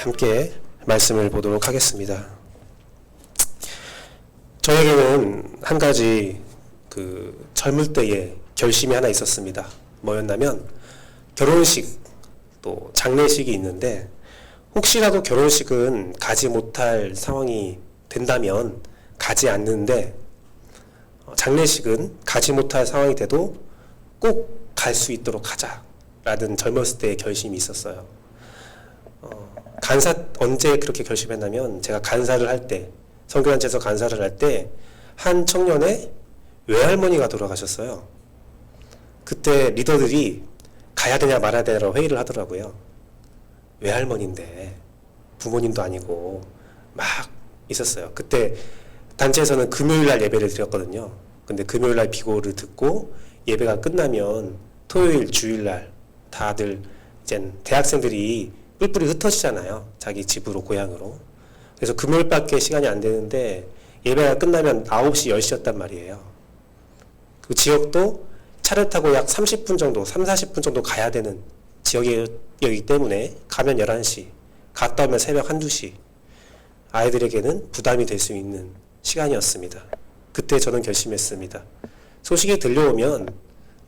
함께 말씀을 보도록 하겠습니다. 저에게는 한 가지 젊을 때의 결심이 하나 있었습니다. 뭐였냐면 결혼식 또 장례식이 있는데 혹시라도 결혼식은 가지 못할 상황이 된다면 가지 않는데 장례식은 가지 못할 상황이 돼도 꼭 갈 수 있도록 하자라는 젊었을 때의 결심이 있었어요. 언제 그렇게 결심했냐면 제가 간사를 할 때, 선교단체에서 간사를 할 때 한 청년의 외할머니가 돌아가셨어요. 그때 리더들이 가야 되냐 말아야 되냐로 회의를 하더라고요. 외할머니인데 부모님도 아니고 막 있었어요. 그때 단체에서는 금요일날 예배를 드렸거든요. 근데 금요일날 비고를 듣고 예배가 끝나면 토요일, 주일날 다들 이젠 대학생들이 뿔뿔이 흩어지잖아요. 자기 집으로, 고향으로. 그래서 금요일밖에 시간이 안 되는데 예배가 끝나면 9시, 10시였단 말이에요. 그 지역도 차를 타고 약 30분 정도, 40분 정도 가야 되는 지역이기 때문에 가면 11시, 갔다 오면 새벽 2시. 아이들에게는 부담이 될 수 있는 시간이었습니다. 그때 저는 결심했습니다. 소식이 들려오면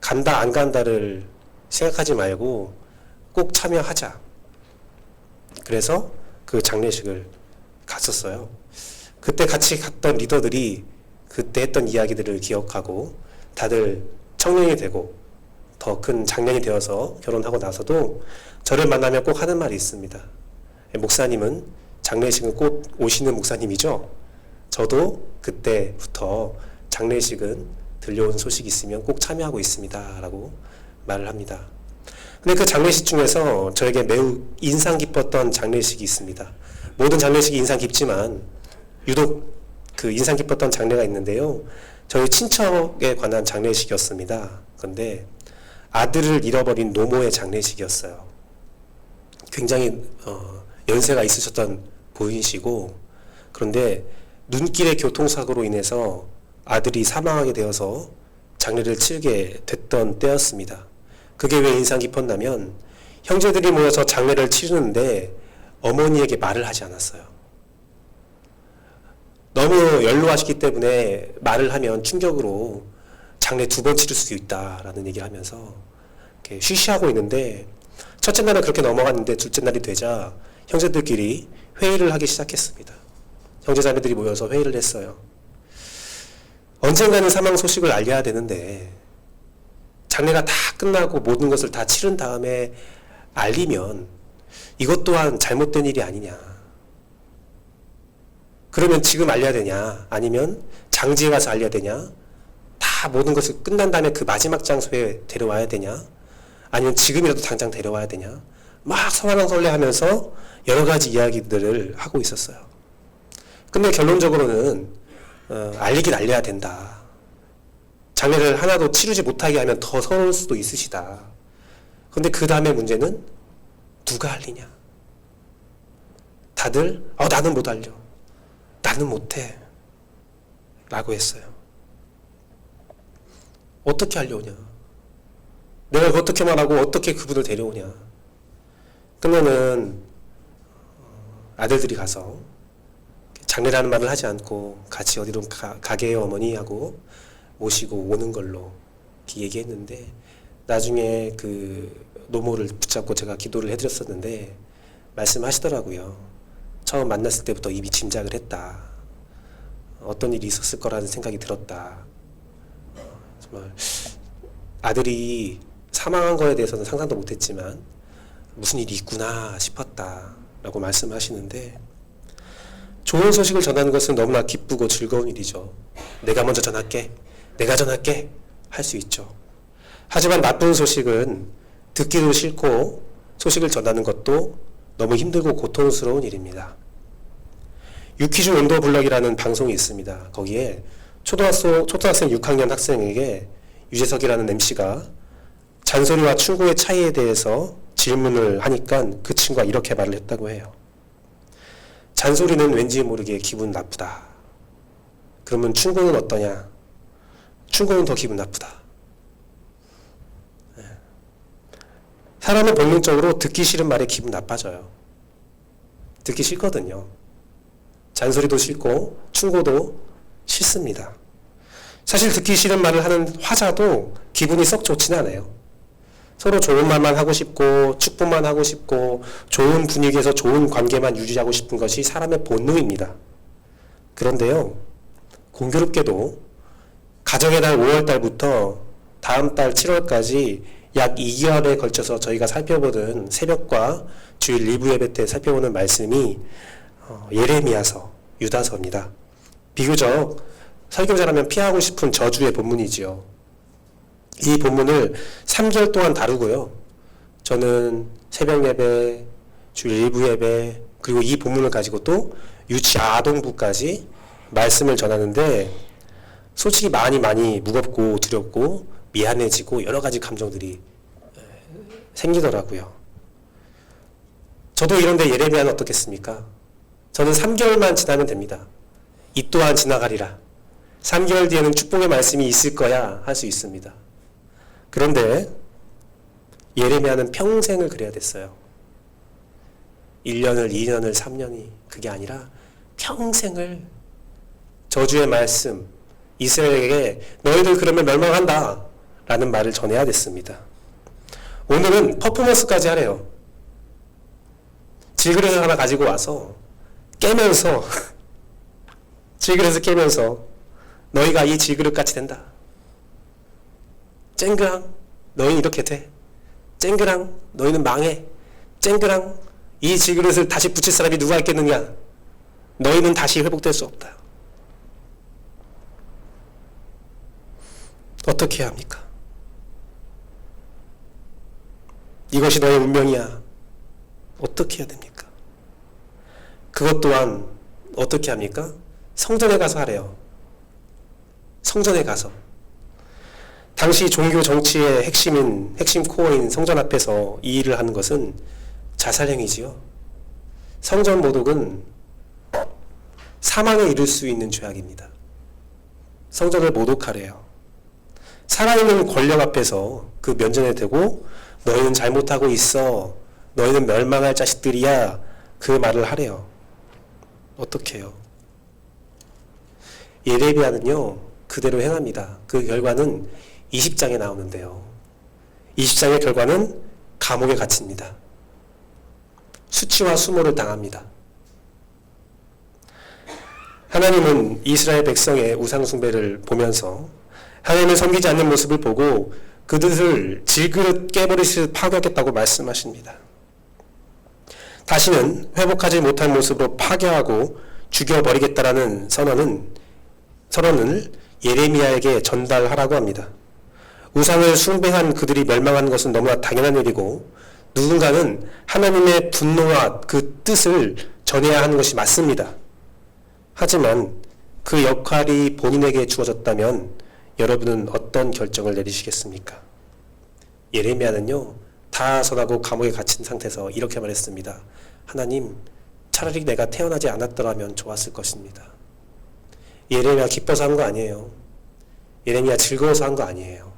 간다, 안 간다를 생각하지 말고 꼭 참여하자. 그래서 그 장례식을 갔었어요. 그때 같이 갔던 리더들이 그때 했던 이야기들을 기억하고 다들 청년이 되고 더 큰 장년이 되어서 결혼하고 나서도 저를 만나면 꼭 하는 말이 있습니다. 목사님은 장례식은 꼭 오시는 목사님이죠. 저도 그때부터 장례식은 들려온 소식이 있으면 꼭 참여하고 있습니다. 라고 말을 합니다. 근데 그 장례식 중에서 저에게 매우 인상 깊었던 장례식이 있습니다. 모든 장례식이 인상 깊지만 유독 그 인상 깊었던 장례가 있는데요. 저희 친척에 관한 장례식이었습니다. 그런데 아들을 잃어버린 노모의 장례식이었어요. 굉장히 연세가 있으셨던 부인이시고 그런데 눈길의 교통사고로 인해서 아들이 사망하게 되어서 장례를 치르게 됐던 때였습니다. 그게 왜 인상 깊었냐면 형제들이 모여서 장례를 치르는데 어머니에게 말을 하지 않았어요. 너무 연로하시기 때문에 말을 하면 충격으로 장례 2번 치를 수 있다라는 얘기를 하면서 이렇게 쉬쉬하고 있는데 첫째 날은 그렇게 넘어갔는데 둘째 날이 되자 형제들끼리 회의를 하기 시작했습니다. 형제자매들이 모여서 회의를 했어요. 언젠가는 사망 소식을 알려야 되는데 장례가 다 끝나고 모든 것을 다 치른 다음에 알리면 이것 또한 잘못된 일이 아니냐. 그러면 지금 알려야 되냐 아니면 장지에 가서 알려야 되냐 다 모든 것을 끝난 다음에 그 마지막 장소에 데려와야 되냐 아니면 지금이라도 당장 데려와야 되냐 막 설왕설래하면서 여러 가지 이야기들을 하고 있었어요. 근데 결론적으로는 알리긴 알려야 된다. 장례를 하나도 치르지 못하게 하면 더 서러울 수도 있으시다. 근데 그 다음에 문제는 누가 알리냐. 다들 나는 못 알려. 나는 못해. 라고 했어요. 어떻게 알려오냐. 내가 어떻게 말하고 어떻게 그분을 데려오냐. 끝내는 아들들이 가서 장례라는 말을 하지 않고 같이 어디로 가게요 어머니 하고 모시고 오는 걸로 이렇게 얘기했는데 나중에 그 노모를 붙잡고 제가 기도를 해드렸었는데 말씀하시더라고요. 처음 만났을 때부터 이미 짐작을 했다. 어떤 일이 있었을 거라는 생각이 들었다. 정말 아들이 사망한 거에 대해서는 상상도 못했지만 무슨 일이 있구나 싶었다 라고 말씀하시는데 좋은 소식을 전하는 것은 너무나 기쁘고 즐거운 일이죠. 내가 먼저 전할게. 내가 전할게. 할 수 있죠. 하지만 나쁜 소식은 듣기도 싫고 소식을 전하는 것도 너무 힘들고 고통스러운 일입니다. 유퀴즈 온더 블럭이라는 방송이 있습니다. 거기에 초등학생 6학년 학생에게 유재석이라는 MC가 잔소리와 충고의 차이에 대해서 질문을 하니까 그 친구가 이렇게 말을 했다고 해요. 잔소리는 왠지 모르게 기분 나쁘다. 그러면 충고는 어떠냐? 충고는 더 기분 나쁘다. 사람은 본능적으로 듣기 싫은 말에 기분 나빠져요. 듣기 싫거든요. 잔소리도 싫고 충고도 싫습니다. 사실 듣기 싫은 말을 하는 화자도 기분이 썩 좋지는 않아요. 서로 좋은 말만 하고 싶고 축복만 하고 싶고 좋은 분위기에서 좋은 관계만 유지하고 싶은 것이 사람의 본능입니다. 그런데요, 공교롭게도 가정의 달 5월 달부터 다음 달 7월까지 약 2개월에 걸쳐서 저희가 살펴보던 새벽과 주일 리브 예배 때 살펴보는 말씀이 예레미야서, 유다서입니다. 비교적 설교자라면 피하고 싶은 저주의 본문이지요. 이 본문을 3개월 동안 다루고요. 저는 새벽 예배, 주일 리브 예배, 그리고 이 본문을 가지고 또 유치 아동부까지 말씀을 전하는데 솔직히 많이 무겁고 두렵고 미안해지고 여러 가지 감정들이 생기더라고요. 저도 이런데 예레미야는 어떻겠습니까? 저는 3개월만 지나면 됩니다. 이 또한 지나가리라. 3개월 뒤에는 축복의 말씀이 있을 거야 할 수 있습니다. 그런데 예레미야는 평생을 그래야 됐어요. 1년을, 2년을, 3년이 그게 아니라 평생을 저주의 말씀, 이스라엘에게 너희들 그러면 멸망한다 라는 말을 전해야 됐습니다. 오늘은 퍼포먼스까지 하래요. 질그릇을 하나 가지고 와서 깨면서 질그릇을 깨면서 너희가 이 질그릇 같이 된다. 쨍그랑 너희는 이렇게 돼. 쨍그랑 너희는 망해. 쨍그랑 이 질그릇을 다시 붙일 사람이 누가 있겠느냐. 너희는 다시 회복될 수 없다. 어떻게 해야 합니까? 이것이 너의 운명이야. 어떻게 해야 됩니까? 그것 또한 어떻게 합니까? 성전에 가서 하래요. 성전에 가서. 당시 종교 정치의 핵심 코어인 성전 앞에서 이 일을 하는 것은 자살행위지요. 성전 모독은 사망에 이를 수 있는 죄악입니다. 성전을 모독하래요. 살아있는 권력 앞에서 그 면전에 대고 너희는 잘못하고 있어. 너희는 멸망할 자식들이야. 그 말을 하래요. 어떻게 해요? 예레미야는요, 그대로 행합니다. 그 결과는 20장에 나오는데요. 20장의 결과는 감옥에 갇힙니다. 수치와 수모를 당합니다. 하나님은 이스라엘 백성의 우상숭배를 보면서 하나님을 섬기지 않는 모습을 보고 그들을 질그릇 깨버리듯 파괴하겠다고 말씀하십니다. 다시는 회복하지 못할 모습으로 파괴하고 죽여버리겠다라는 선언을 예레미야에게 전달하라고 합니다. 우상을 숭배한 그들이 멸망하는 것은 너무나 당연한 일이고 누군가는 하나님의 분노와 그 뜻을 전해야 하는 것이 맞습니다. 하지만 그 역할이 본인에게 주어졌다면 여러분은 어떤 결정을 내리시겠습니까? 예레미야는요, 다 선하고 감옥에 갇힌 상태에서 이렇게 말했습니다. 하나님, 차라리 내가 태어나지 않았더라면 좋았을 것입니다. 예레미야 기뻐서 한 거 아니에요. 예레미야 즐거워서 한 거 아니에요.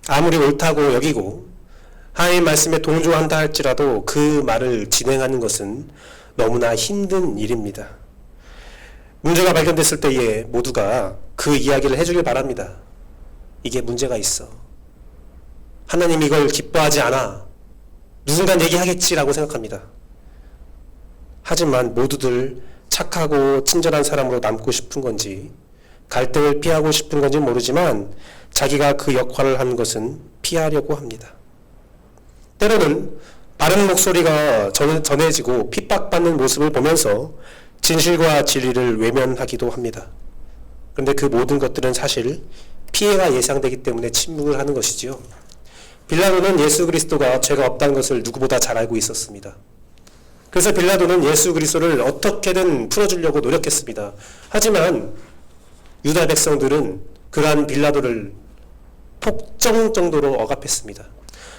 아무리 옳다고 여기고 하나님 말씀에 동조한다 할지라도 그 말을 진행하는 것은 너무나 힘든 일입니다. 문제가 발견됐을 때에 모두가 그 이야기를 해주길 바랍니다. 이게 문제가 있어. 하나님 이걸 기뻐하지 않아. 누군가 얘기하겠지라고 생각합니다. 하지만 모두들 착하고 친절한 사람으로 남고 싶은 건지 갈등을 피하고 싶은 건지 모르지만 자기가 그 역할을 하는 것은 피하려고 합니다. 때로는 바른 목소리가 전해지고 핍박받는 모습을 보면서 진실과 진리를 외면하기도 합니다. 그런데 그 모든 것들은 사실 피해가 예상되기 때문에 침묵을 하는 것이지요. 빌라도는 예수 그리스도가 죄가 없다는 것을 누구보다 잘 알고 있었습니다. 그래서 빌라도는 예수 그리스도를 어떻게든 풀어주려고 노력했습니다. 하지만 유다 백성들은 그러한 빌라도를 폭정 정도로 억압했습니다.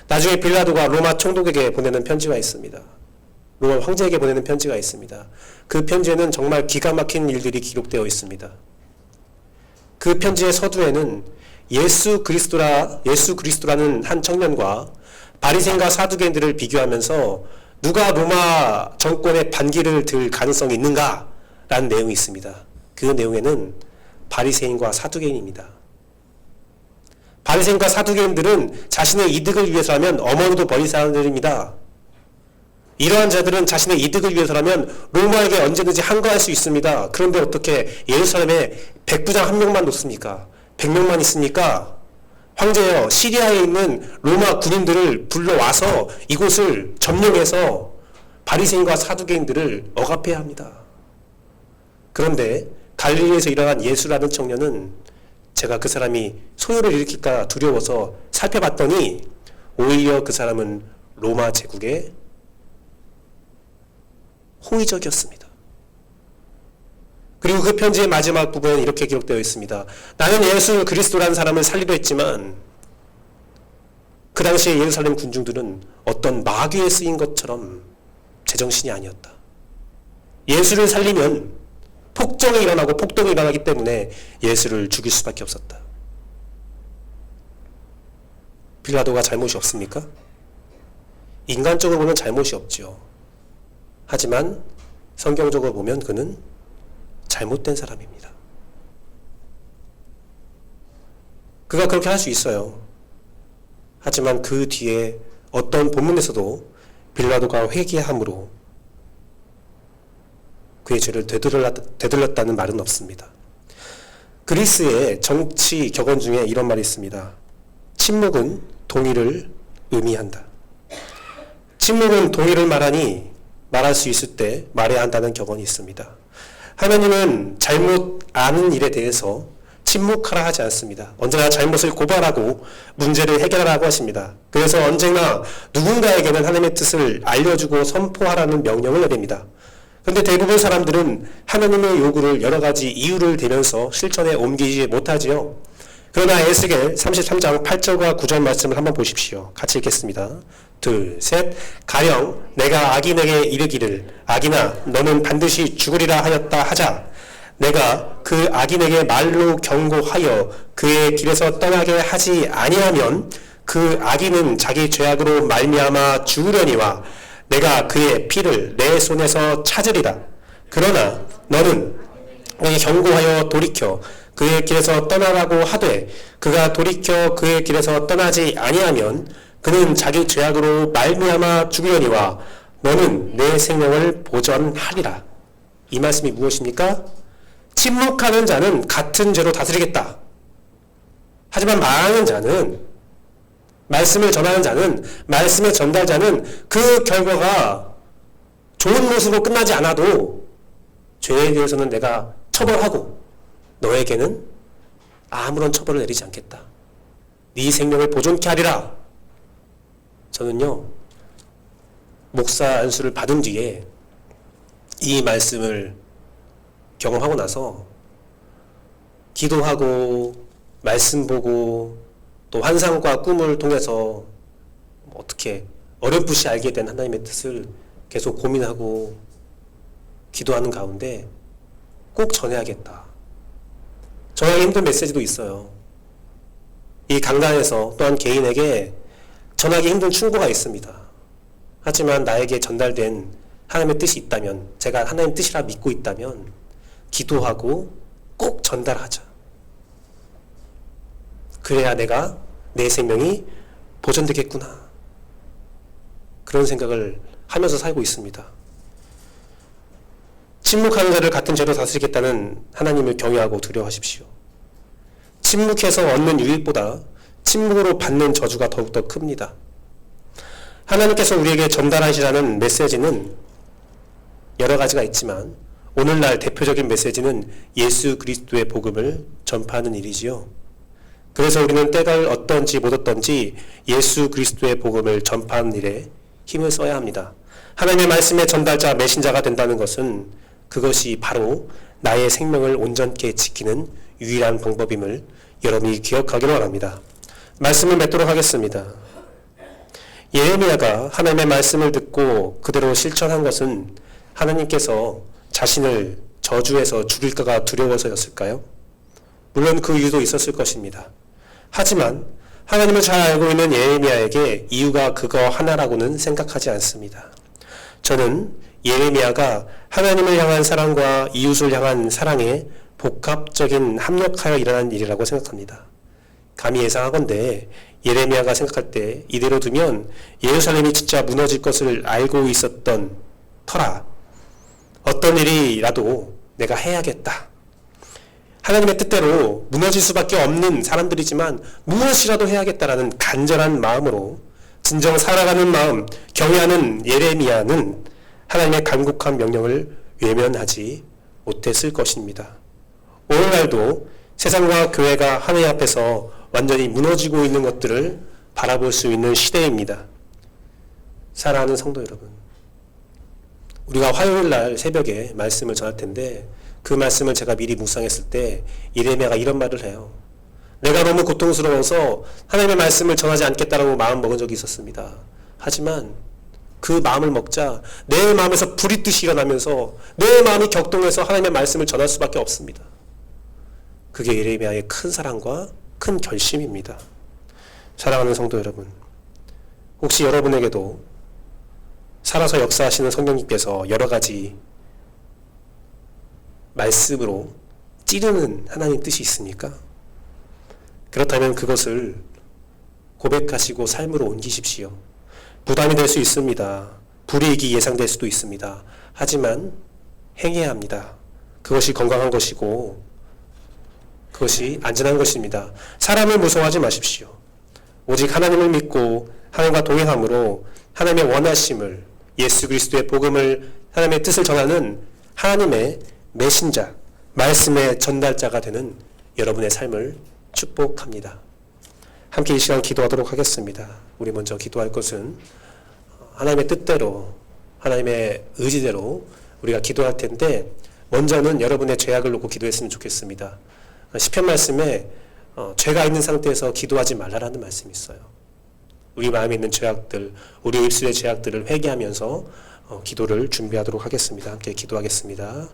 나중에 빌라도가 로마 총독에게 보내는 편지가 있습니다. 로마 황제에게 보내는 편지가 있습니다. 그 편지에는 정말 기가 막힌 일들이 기록되어 있습니다. 그 편지의 서두에는 예수 그리스도라는 한 청년과 바리새인과 사두개인들을 비교하면서 누가 로마 정권의 반기를 들 가능성이 있는가라는 내용이 있습니다. 그 내용에는 바리새인과 사두개인입니다. 바리새인과 사두개인들은 자신의 이득을 위해서라면 어머니도 버린 사람들입니다. 이러한 자들은 자신의 이득을 위해서라면 로마에게 언제든지 항거할 수 있습니다. 그런데 어떻게 예루살렘에 백부장 한 명만 놓습니까? 100명만 있습니까? 황제여, 시리아에 있는 로마 군인들을 불러와서 이곳을 점령해서 바리새인과 사두개인들을 억압해야 합니다. 그런데 갈릴리에서 일어난 예수라는 청년은 제가 그 사람이 소요를 일으킬까 두려워서 살펴봤더니 오히려 그 사람은 로마 제국의 호의적이었습니다. 그리고 그 편지의 마지막 부분은 이렇게 기록되어 있습니다. 나는 예수 그리스도라는 사람을 살리려 했지만 그 당시에 예루살렘 군중들은 어떤 마귀에 쓰인 것처럼 제정신이 아니었다. 예수를 살리면 폭정이 일어나고 폭동이 일어나기 때문에 예수를 죽일 수밖에 없었다. 빌라도가 잘못이 없습니까? 인간적으로 보면 잘못이 없지요. 하지만 성경적으로 보면 그는 잘못된 사람입니다. 그가 그렇게 할 수 있어요. 하지만 그 뒤에 어떤 본문에서도 빌라도가 회개함으로 그의 죄를 되돌렸다는 말은 없습니다. 그리스의 정치 격언 중에 이런 말이 있습니다. 침묵은 동의를 의미한다. 침묵은 동의를 말할 수 있을 때 말해야 한다는 격언이 있습니다. 하나님은 잘못 아는 일에 대해서 침묵하라 하지 않습니다. 언제나 잘못을 고발하고 문제를 해결하라고 하십니다. 그래서 언제나 누군가에게는 하나님의 뜻을 알려주고 선포하라는 명령을 내립니다. 그런데 대부분 사람들은 하나님의 요구를 여러 가지 이유를 대면서 실천에 옮기지 못하지요. 그러나 에스겔 33장 8절과 9절 말씀을 한번 보십시오. 같이 읽겠습니다. 둘, 셋. 가령 내가 악인에게 이르기를 악인아 너는 반드시 죽으리라 하였다 하자 내가 그 악인에게 말로 경고하여 그의 길에서 떠나게 하지 아니하면 그 악인은 자기 죄악으로 말미암아 죽으려니와 내가 그의 피를 내 손에서 찾으리라. 그러나 너는 내게 경고하여 돌이켜 그의 길에서 떠나라고 하되 그가 돌이켜 그의 길에서 떠나지 아니하면 그는 자기 죄악으로 말미암아 죽으려니와 너는 내 생명을 보전하리라. 이 말씀이 무엇입니까? 침묵하는 자는 같은 죄로 다스리겠다. 하지만 말하는 자는 말씀을 전하는 자는 말씀의 전달자는 그 결과가 좋은 모습으로 끝나지 않아도 죄에 대해서는 내가 처벌하고 너에게는 아무런 처벌을 내리지 않겠다. 네 생명을 보존케 하리라. 저는요 목사 안수를 받은 뒤에 이 말씀을 경험하고 나서 기도하고 말씀 보고 또 환상과 꿈을 통해서 어떻게 어렴풋이 알게 된 하나님의 뜻을 계속 고민하고 기도하는 가운데 꼭 전해야겠다. 전하기 힘든 메시지도 있어요. 이 강단에서 또한 개인에게 전하기 힘든 충고가 있습니다. 하지만 나에게 전달된 하나님의 뜻이 있다면, 제가 하나님의 뜻이라 믿고 있다면 기도하고 꼭 전달하자. 그래야 내 생명이 보존되겠구나. 그런 생각을 하면서 살고 있습니다. 침묵하는 자를 같은 죄로 다스리겠다는 하나님을 경외하고 두려워하십시오. 침묵해서 얻는 유익보다 침묵으로 받는 저주가 더욱더 큽니다. 하나님께서 우리에게 전달하시라는 메시지는 여러 가지가 있지만 오늘날 대표적인 메시지는 예수 그리스도의 복음을 전파하는 일이지요. 그래서 우리는 때가 어떤지 못 어떤지 예수 그리스도의 복음을 전파하는 일에 힘을 써야 합니다. 하나님의 말씀의 전달자 메신저가 된다는 것은 그것이 바로 나의 생명을 온전케 지키는 유일한 방법임을 여러분이 기억하기를 원합니다. 말씀을 맺도록 하겠습니다. 예레미야가 하나님의 말씀을 듣고 그대로 실천한 것은 하나님께서 자신을 저주해서 죽일까가 두려워서였을까요? 물론 그 이유도 있었을 것입니다. 하지만 하나님을 잘 알고 있는 예레미야에게 이유가 그거 하나라고는 생각하지 않습니다. 저는 예레미야가 하나님을 향한 사랑과 이웃을 향한 사랑의 복합적인 합력하여 일어난 일이라고 생각합니다. 감히 예상하건대 예레미야가 생각할 때 이대로 두면 예루살렘이 진짜 무너질 것을 알고 있었던 터라 어떤 일이라도 내가 해야겠다. 하나님의 뜻대로 무너질 수밖에 없는 사람들이지만 무엇이라도 해야겠다라는 간절한 마음으로 진정 살아가는 마음, 경외하는 예레미야는 하나님의 간곡한 명령을 외면하지 못했을 것입니다. 오늘날도 세상과 교회가 하나님 앞에서 완전히 무너지고 있는 것들을 바라볼 수 있는 시대입니다. 사랑하는 성도 여러분, 우리가 화요일날 새벽에 말씀을 전할 텐데 그 말씀을 제가 미리 묵상했을 때 예레미야가 이런 말을 해요. 내가 너무 고통스러워서 하나님의 말씀을 전하지 않겠다라고 마음 먹은 적이 있었습니다. 하지만 그 마음을 먹자 내 마음에서 불이 뜻이 일어나면서 내 마음이 격동해서 하나님의 말씀을 전할 수밖에 없습니다. 그게 예레미야의 큰 사랑과 큰 결심입니다. 사랑하는 성도 여러분, 혹시 여러분에게도 살아서 역사하시는 성령님께서 여러 가지 말씀으로 찌르는 하나님 뜻이 있습니까? 그렇다면 그것을 고백하시고 삶으로 옮기십시오. 부담이 될 수 있습니다. 불이익이 예상될 수도 있습니다. 하지만 행해야 합니다. 그것이 건강한 것이고 그것이 안전한 것입니다. 사람을 무서워하지 마십시오. 오직 하나님을 믿고 하나님과 동행함으로 하나님의 원하심을, 예수 그리스도의 복음을, 하나님의 뜻을 전하는 하나님의 메신저, 말씀의 전달자가 되는 여러분의 삶을 축복합니다. 함께 이 시간 기도하도록 하겠습니다. 우리 먼저 기도할 것은 하나님의 뜻대로, 하나님의 의지대로 우리가 기도할 텐데 먼저는 여러분의 죄악을 놓고 기도했으면 좋겠습니다. 시편 말씀에 죄가 있는 상태에서 기도하지 말라라는 말씀이 있어요. 우리 마음에 있는 죄악들, 우리 입술의 죄악들을 회개하면서 기도를 준비하도록 하겠습니다. 함께 기도하겠습니다.